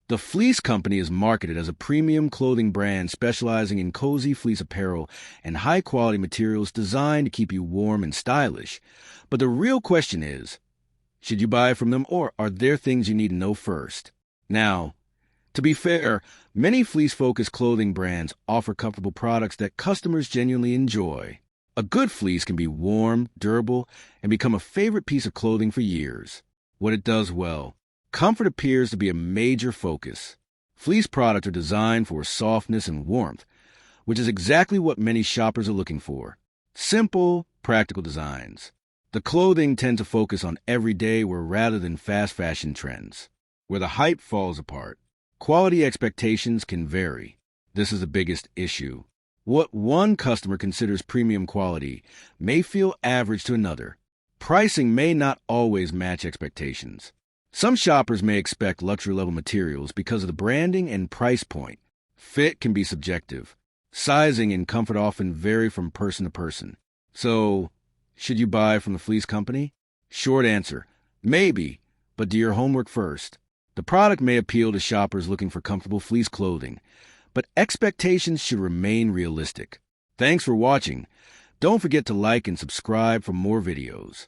The Fleece Company is marketed as a premium clothing brand specializing in cozy fleece apparel and high-quality materials designed to keep you warm and stylish. But the real question is, should you buy from them, or are there things you need to know first? Now, to be fair, many fleece-focused clothing brands offer comfortable products that customers genuinely enjoy. A good fleece can be warm, durable, and become a favorite piece of clothing for years. What it does well. Comfort appears to be a major focus. Fleece products are designed for softness and warmth, which is exactly what many shoppers are looking for. Simple, practical designs. The clothing tends to focus on everyday wear rather than fast fashion trends, where the hype falls apart. Quality expectations can vary. This is the biggest issue. What one customer considers premium quality may feel average to another. Pricing may not always match expectations. Some shoppers may expect luxury-level materials because of the branding and price point. Fit can be subjective. Sizing and comfort often vary from person to person. So, should you buy from the Fleece Company? Short answer, maybe, but do your homework first. The product may appeal to shoppers looking for comfortable fleece clothing, but expectations should remain realistic. Thanks for watching. Don't forget to like and subscribe for more videos.